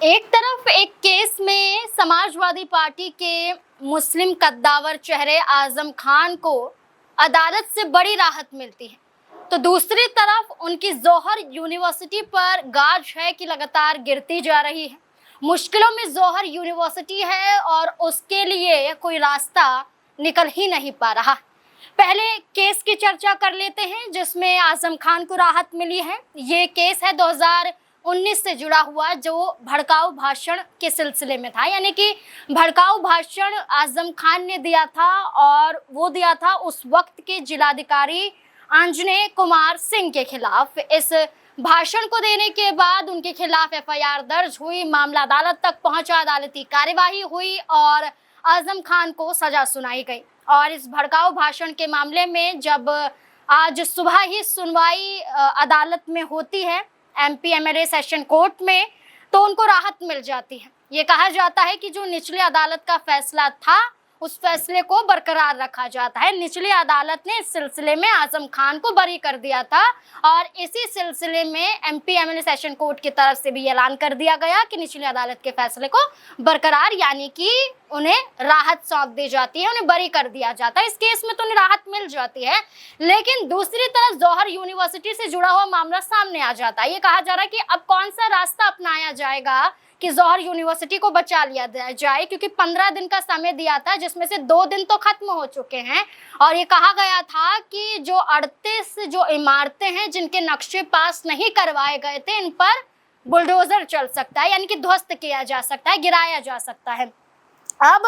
एक तरफ एक केस में समाजवादी पार्टी के मुस्लिम कद्दावर चेहरे आजम खान को अदालत से बड़ी राहत मिलती है, तो दूसरी तरफ उनकी जौहर यूनिवर्सिटी पर गाज है कि लगातार गिरती जा रही है। मुश्किलों में जौहर यूनिवर्सिटी है और उसके लिए कोई रास्ता निकल ही नहीं पा रहा। पहले केस की चर्चा कर लेते हैं जिसमें आजम खान को राहत मिली है। ये केस है 2019 से जुड़ा हुआ, जो भड़काऊ भाषण के सिलसिले में था। यानी कि भड़काऊ भाषण आजम खान ने दिया था और वो दिया था उस वक्त के जिलाधिकारी आंजनेय कुमार सिंह के खिलाफ। इस भाषण को देने के बाद उनके खिलाफ एफआईआर दर्ज हुई, मामला अदालत तक पहुंचा, अदालती कार्यवाही हुई और आजम खान को सजा सुनाई गई। और इस भड़काऊ भाषण के मामले में जब आज सुबह ही सुनवाई अदालत में होती है, एमपी एमएलए सेशन कोर्ट में, तो उनको राहत मिल जाती है। ये कहा जाता है कि जो निचली अदालत का फैसला था उस फैसले को बरकरार रखा जाता है। निचली अदालत ने इस सिलसिले में आजम खान को बरी कर दिया था और इसी सिलसिले में एमपी एमएलए सेशन कोर्ट की तरफ से भी ऐलान कर दिया गया कि निचली अदालत के फैसले को बरकरार, यानी कि उन्हें राहत सौंप दी जाती है, उन्हें बरी कर दिया जाता है। इस केस में तो उन्हें राहत मिल जाती है, लेकिन दूसरी तरफ जौहर यूनिवर्सिटी से जुड़ा हुआ मामला सामने आ जाता है। ये कहा जा रहा है कि अब कौन सा रास्ता अपनाया जाएगा कि जौहर यूनिवर्सिटी को बचा लिया जाए, क्योंकि 15 दिन का समय दिया था जिसमें से 2 दिन तो खत्म हो चुके हैं। और ये कहा गया था कि जो 38 जो इमारतें हैं जिनके नक्शे पास नहीं करवाए गए थे, इन पर बुलडोजर चल सकता है, यानी कि ध्वस्त किया जा सकता है, गिराया जा सकता है। अब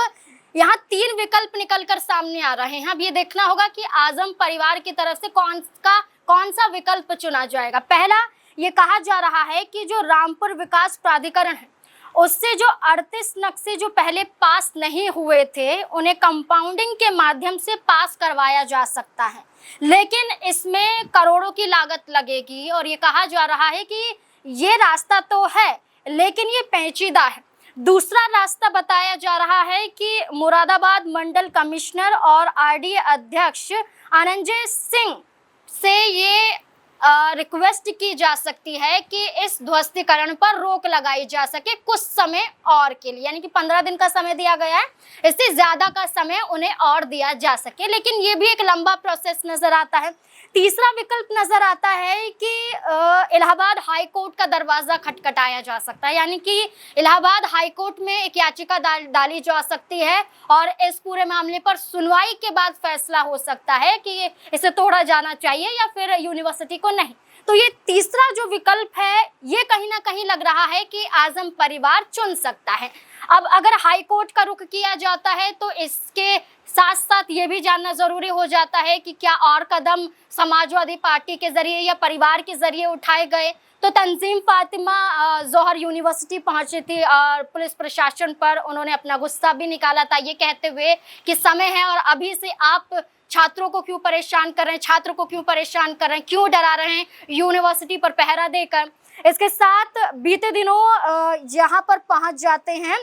यहाँ 3 विकल्प निकलकर सामने आ रहे हैं। अब ये देखना होगा कि आजम परिवार की तरफ से कौन सा विकल्प चुना जाएगा। पहला, ये कहा जा रहा है कि जो रामपुर विकास प्राधिकरण है उससे जो 38 नक्शे जो पहले पास नहीं हुए थे उन्हें कंपाउंडिंग के माध्यम से पास करवाया जा सकता है, लेकिन इसमें करोड़ों की लागत लगेगी। और ये कहा जा रहा है कि ये रास्ता तो है लेकिन ये पेचीदा है। दूसरा रास्ता बताया जा रहा है कि मुरादाबाद मंडल कमिश्नर और आरडीए अध्यक्ष अनंजय सिंह से ये रिक्वेस्ट की जा सकती है कि इस ध्वस्तीकरण पर रोक लगाई जा सके कुछ समय और के लिए, यानी कि 15 दिन का समय दिया गया है, इससे ज्यादा का समय उन्हें और दिया जा सके, लेकिन ये भी एक लंबा प्रोसेस नजर आता है। तीसरा विकल्प नजर आता है कि इलाहाबाद हाई कोर्ट का दरवाजा खटखटाया जा सकता है, यानी कि इलाहाबाद हाई कोर्ट में एक याचिका डाली जा सकती है और इस पूरे मामले पर सुनवाई के बाद फैसला हो सकता है कि इसे तोड़ा जाना चाहिए या फिर यूनिवर्सिटी को नहीं। तो ये तीसरा जो विकल्प है ये कहीं ना कहीं लग रहा है कि आजम परिवार चुन सकता है। अब अगर हाई कोर्ट का रुख किया जाता है तो इसके साथ साथ ये भी जानना जरूरी हो जाता है कि क्या और कदम समाजवादी पार्टी के जरिए या परिवार के जरिए उठाए गए। तो तंजीम फातिमा जौहर यूनिवर्सिटी पहुंची थी और पुलिस प्रशासन पर उन्होंने अपना गुस्सा भी निकाला था, ये कहते हुए कि समय है और अभी से आप छात्रों को क्यों परेशान कर रहे हैं, छात्रों को क्यों परेशान कर रहे हैं, क्यों डरा रहे हैं यूनिवर्सिटी पर पहरा देकर। इसके साथ बीते दिनों यहाँ पर पहुंच जाते हैं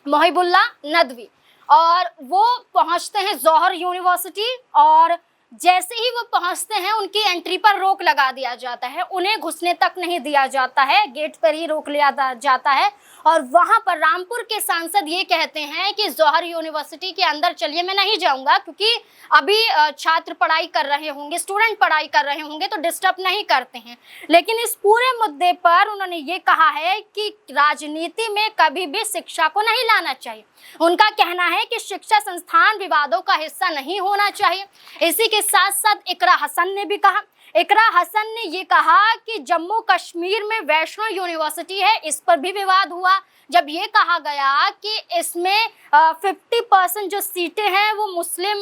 मोहिबुल्ला नदवी और वो पहुंचते हैं जौहर यूनिवर्सिटी और जैसे ही वो पहुंचते हैं उनकी एंट्री पर रोक लगा दिया जाता है, उन्हें घुसने तक नहीं दिया जाता है, गेट पर ही रोक लिया जाता है। और वहां पर रामपुर के सांसद ये कहते हैं कि जौहर यूनिवर्सिटी के अंदर चलिए, मैं नहीं जाऊंगा क्योंकि अभी छात्र पढ़ाई कर रहे होंगे, स्टूडेंट पढ़ाई कर रहे होंगे तो डिस्टर्ब नहीं करते हैं। लेकिन इस पूरे मुद्दे पर उन्होंने ये कहा है कि राजनीति में कभी भी शिक्षा को नहीं लाना चाहिए। उनका कहना है कि शिक्षा संस्थान विवादों का हिस्सा नहीं होना चाहिए। इसी के साथ साथ इकरा हसन ने भी कहा, इकरा हसन ने ये कहा कि जम्मू कश्मीर में वैष्णो यूनिवर्सिटी है, इस पर भी विवाद हुआ जब ये कहा गया कि इसमें 50% जो सीटें हैं वो मुस्लिम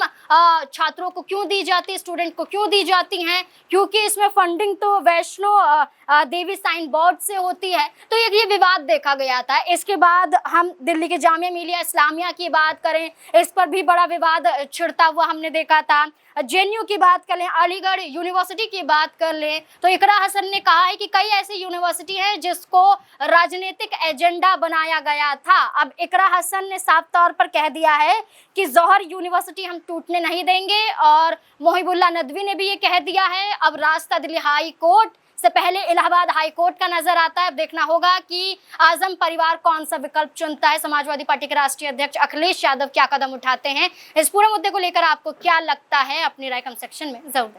छात्रों को क्यों दी जाती, स्टूडेंट को क्यों दी जाती हैं, क्योंकि इसमें फंडिंग तो वैष्णो देवी साइन बोर्ड से होती है। तो ये विवाद देखा गया था। इसके बाद हम दिल्ली के जामिया मिलिया इस्लामिया की बात करें, इस पर भी बड़ा विवाद छिड़ता हुआ हमने देखा था। जेएनयू की बात कर लें, अलीगढ़ यूनिवर्सिटी की बात कर लें, तो इकरा हसन ने कहा है कि कई ऐसी यूनिवर्सिटी हैं जिसको राजनीतिक एजेंडा बनाया गया था। अब इकरा हसन ने साफ तौर पर कह दिया है कि जौहर यूनिवर्सिटी हम टूटने नहीं देंगे और मोहिबुल्ला नदवी ने भी ये कह दिया है। अब रास्ता दिल्ली हाई कोर्ट से पहले इलाहाबाद हाई कोर्ट का नजर आता है। अब देखना होगा कि आजम परिवार कौन सा विकल्प चुनता है। समाजवादी पार्टी के राष्ट्रीय अध्यक्ष अखिलेश यादव क्या कदम उठाते हैं, इस पूरे मुद्दे को लेकर आपको क्या लगता है, अपनी राय कमेंट सेक्शन में जरूर